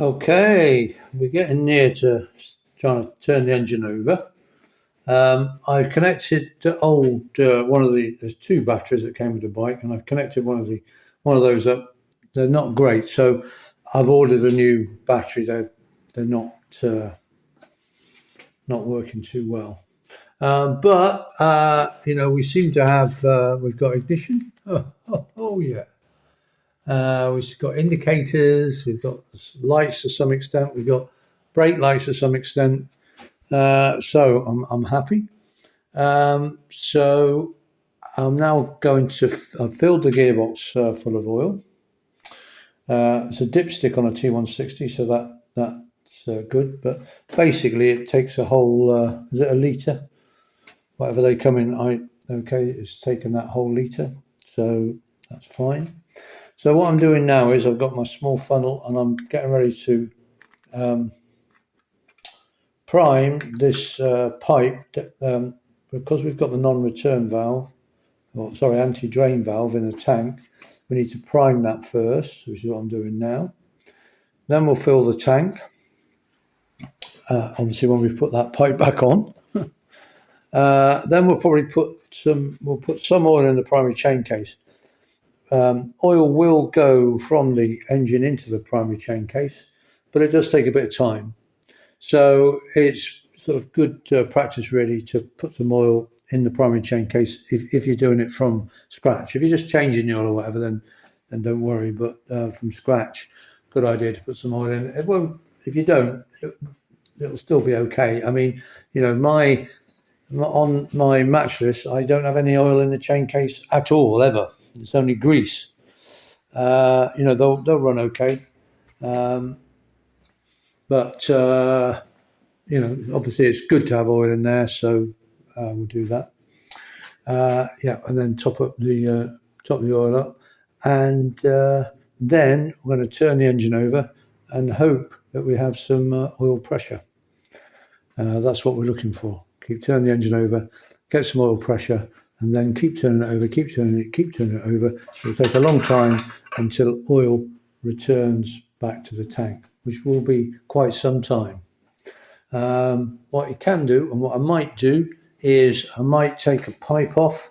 Okay, we're getting near to trying to turn the engine over. I've connected the old one of the. There's two batteries that came with the bike, and I've connected one of those up. They're not great, so I've ordered a new battery. They're not working too well. But we seem to have we've got ignition. Oh yeah. We've got indicators, we've got lights to some extent, we've got brake lights to some extent. So I'm happy. So I'm now going to. I've filled the gearbox full of oil. It's a dipstick on a T160, so that's good. But basically, it takes a whole. Is it a litre? Whatever they come in, it's taken that whole litre, so that's fine. So what I'm doing now is I've got my small funnel and I'm getting ready to prime this pipe because we've got the non-return valve, anti-drain valve in the tank. We need to prime that first, which is what I'm doing now. Then we'll fill the tank. Obviously, when we put that pipe back on, then we'll probably put some oil in the primary chain case. Oil will go from the engine into the primary chain case, but it does take a bit of time. So it's sort of good practice really to put some oil in the primary chain case if you're doing it from scratch. If you're just changing the oil or whatever, then don't worry. But from scratch, good idea to put some oil in. It won't. If you don't, it'll still be okay. I mean, on my matchless, I don't have any oil in the chain case at all ever. It's only grease. They'll run okay. But obviously it's good to have oil in there, so we'll do that. And then top the oil up, and then we're going to turn the engine over and hope that we have some oil pressure. That's what we're looking for. Keep turning the engine over, get some oil pressure, and then keep turning it over, keep turning it over. It'll take a long time until oil returns back to the tank, which will be quite some time. What you can do, and what I might do, is I might take a pipe off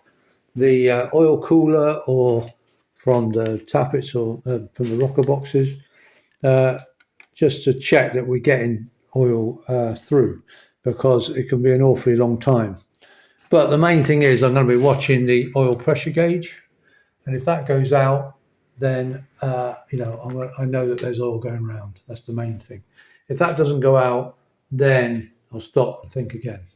the oil cooler or from the tappets or from the rocker boxes, just to check that we're getting oil through, because it can be an awfully long time. But the main thing is I'm going to be watching the oil pressure gauge, and if that goes out, then I know that there's oil going around. That's the main thing. If that doesn't go out, then I'll stop and think again.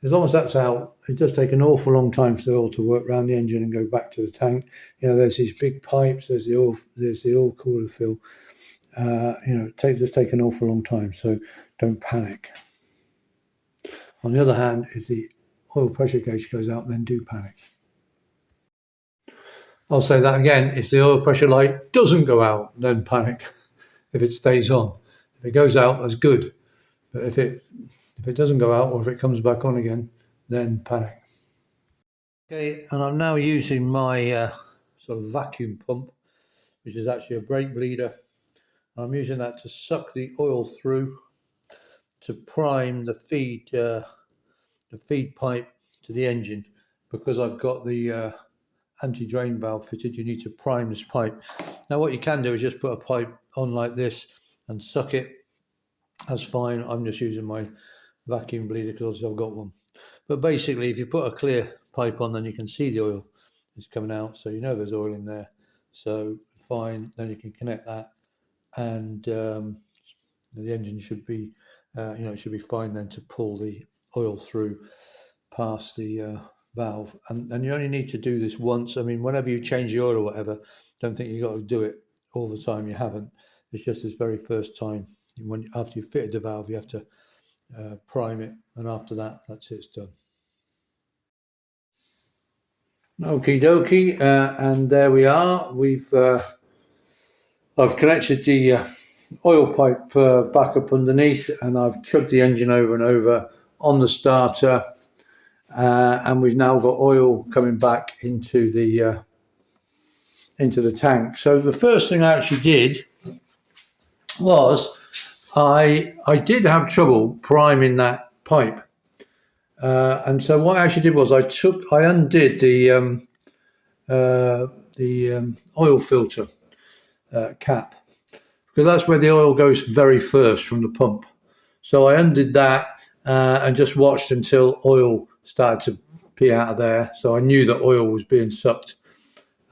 As long as that's out, it does take an awful long time for the oil to work around the engine and go back to the tank. There's these big pipes. There's the oil cooler fill. It does take an awful long time. So don't panic. On the other hand, if the oil pressure gauge goes out, then do panic. I'll say that again. If the oil pressure light doesn't go out, then panic. If it stays on, if it goes out, that's good. But if it doesn't go out, or if it comes back on again, then panic. Okay, and I'm now using my sort of vacuum pump, which is actually a brake bleeder. I'm using that to suck the oil through to prime the feed pipe to the engine, because I've got the anti-drain valve fitted. You need to prime this pipe. Now what you can do is just put a pipe on like this and suck it. That's fine. I'm just using my vacuum bleeder because I've got one. But basically, if you put a clear pipe on, then you can see the oil is coming out, so you know there's oil in there. So fine, then you can connect that, and the engine should be it should be fine then to pull the oil through past the valve. And you only need to do this once. I mean, whenever you change the oil or whatever, don't think you've got to do it all the time. You haven't. It's just this very first time. After you've fitted the valve, you have to prime it, and after that, that's it, it's done. Okie dokie, and there we are. I've connected the oil pipe back up underneath, and I've chugged the engine over and over on the starter, and we've now got oil coming back into the tank. So the first thing I actually did was I did have trouble priming that pipe, and so what I actually did was I undid the oil filter cap, because that's where the oil goes very first from the pump. So I undid that and just watched until oil started to pee out of there. So I knew that oil was being sucked,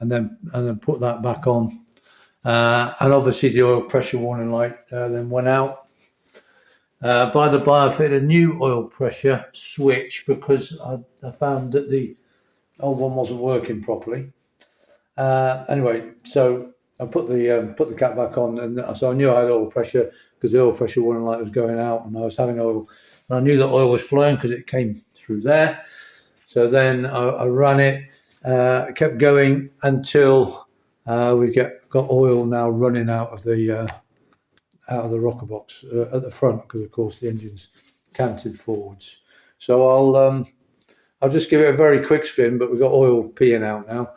and then put that back on. And obviously the oil pressure warning light then went out. By the by, I fitted a new oil pressure switch because I found that the old one wasn't working properly. Anyway, so I put the cap back on, and so I knew I had oil pressure because the oil pressure warning light was going out, and I was having oil, and I knew that oil was flowing because it came through there. So then I ran it, kept going until we got oil now running out of the rocker box at the front, because of course the engine's canted forwards. So I'll just give it a very quick spin, but we've got oil peeing out now.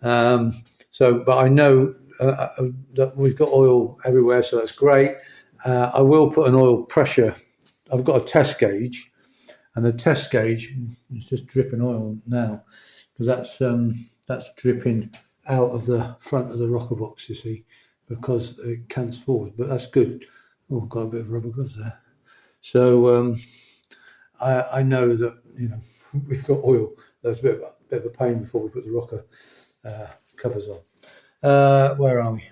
But I know that we've got oil everywhere, so that's great. I will put an oil pressure. I've got a test gauge, and the test gauge is just dripping oil now, because that's dripping out of the front of the rocker box, you see, because it cants forward. But that's good. Oh, got a bit of rubber gloves there. So I know that we've got oil. That's a bit of a pain before we put the rocker covers on. Where are we?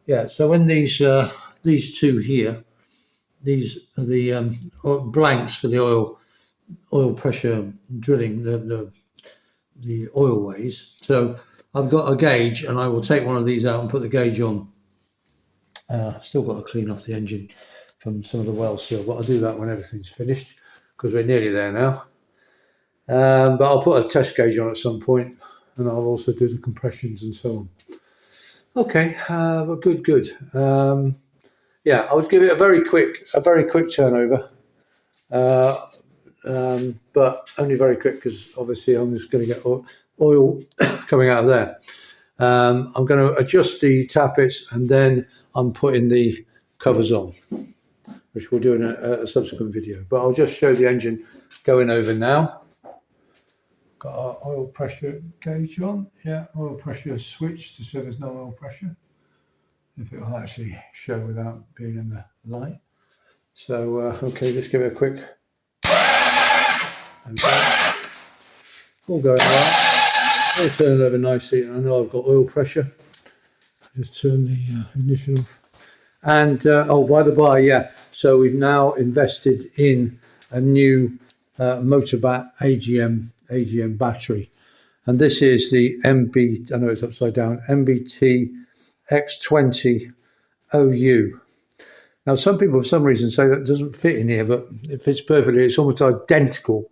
Yeah, so when these two here, these are the blanks for the oil pressure drilling, the oil ways. So I've got a gauge, and I will take one of these out and put the gauge on. Still got to clean off the engine from some of the well seal, but I'll do that when everything's finished, because we're nearly there now. But I'll put a test gauge on at some point, and I'll also do the compressions and so on. Okay, but good. Yeah, I would give it a very quick turnover, but only very quick, because obviously I'm just going to get oil coming out of there. I'm going to adjust the tappets, and then I'm putting the covers on, which we'll do in a subsequent video. But I'll just show the engine going over now. Got our oil pressure gauge on. Yeah, oil pressure switch to show there's no oil pressure, if it will actually show without being in the light. So okay, let's give it a quick. Okay. All going right. All turning over nicely, and I know I've got oil pressure. Just turn the ignition off. And by the by, yeah, so we've now invested in a new Motorbat AGM battery, and this is the MB. I know it's upside down. MBT X20 OU. Now, some people, for some reason, say that doesn't fit in here, but it fits perfectly. It's almost identical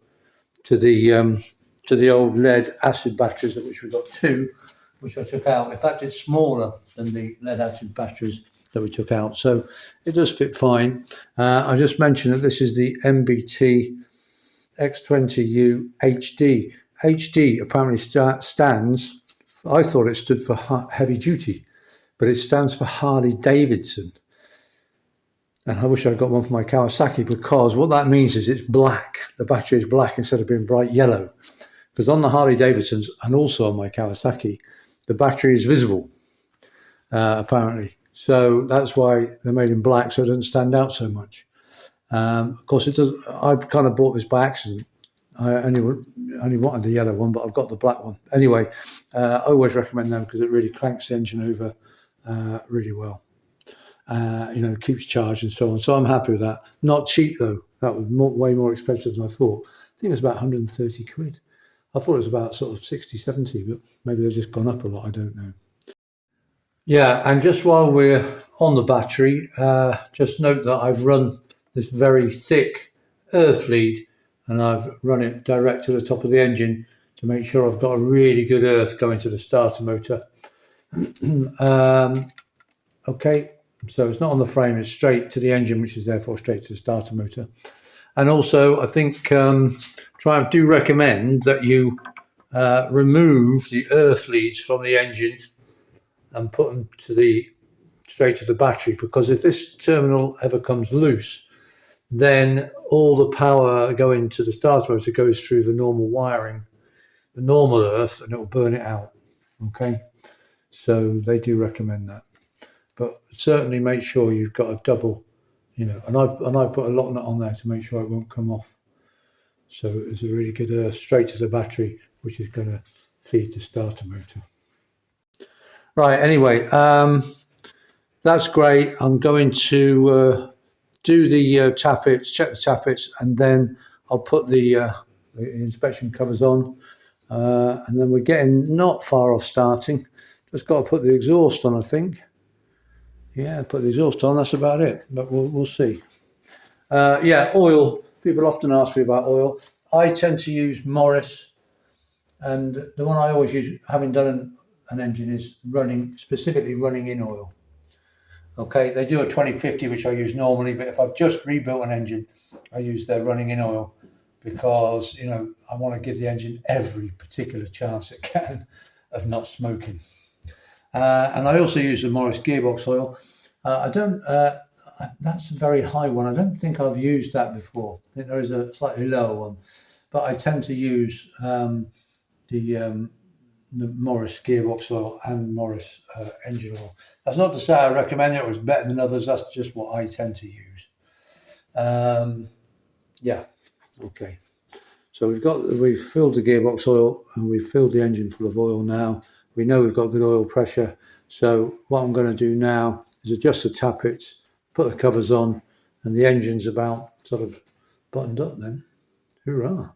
to the old lead acid batteries, of which we've got two, which I took out. In fact, it's smaller than the lead acid batteries that we took out, so it does fit fine. I just mentioned that this is the MBT X20U HD. HD apparently stands, I thought it stood for heavy duty, but it stands for Harley Davidson. And I wish I'd got one for my Kawasaki, because what that means is it's black. The battery is black instead of being bright yellow. Because on the Harley Davidsons, and also on my Kawasaki, the battery is visible, apparently. So that's why they're made in black, so it doesn't stand out so much. Of course, it does. I kind of bought this by accident. I only wanted the yellow one, but I've got the black one. Anyway, I always recommend them because it really cranks the engine over really well. Keeps charged and so on. So I'm happy with that. Not cheap though. That was way more expensive than I thought. I think it was about 130 quid. I thought it was about sort of 60, 70, but maybe they've just gone up a lot. I don't know. Yeah, and just while we're on the battery, just note that I've run this very thick earth lead, and I've run it direct to the top of the engine to make sure I've got a really good earth going to the starter motor. Okay, so it's not on the frame, it's straight to the engine, which is therefore straight to the starter motor. And also, I think Triumph do recommend that you remove the earth leads from the engine and put them to the straight to the battery, because if this terminal ever comes loose, then all the power going to the starter motor goes through the normal wiring, the normal earth, and it will burn it out. Okay, so they do recommend that, but certainly make sure you've got a double, and I've put a lot of it on there to make sure it won't come off. So it's a really good earth straight to the battery, which is going to feed the starter motor. Right, anyway, that's great. I'm going to do the tappets, check the tappets, and then I'll put the inspection covers on. And then we're getting not far off starting. Just got to put the exhaust on, I think. Yeah, put the exhaust on, that's about it. But we'll see. Yeah, oil. People often ask me about oil. I tend to use Morris. And the one I always use, having done an engine, is specifically running in oil. Okay, they do a 2050, which I use normally, but if I've just rebuilt an engine, I use their running in oil, because I want to give the engine every particular chance it can of not smoking. And I also use the Morris gearbox oil. That's a very high one. I don't think I've used that before. I think there is a slightly lower one, but I tend to use the Morris gearbox oil and Morris engine oil. That's not to say I recommend it or it's better than others. That's just what I tend to use. Yeah, okay. So we've filled the gearbox oil and we've filled the engine full of oil now. We know we've got good oil pressure. So what I'm going to do now is adjust the tappets, put the covers on, and the engine's about sort of buttoned up then. Hoorah.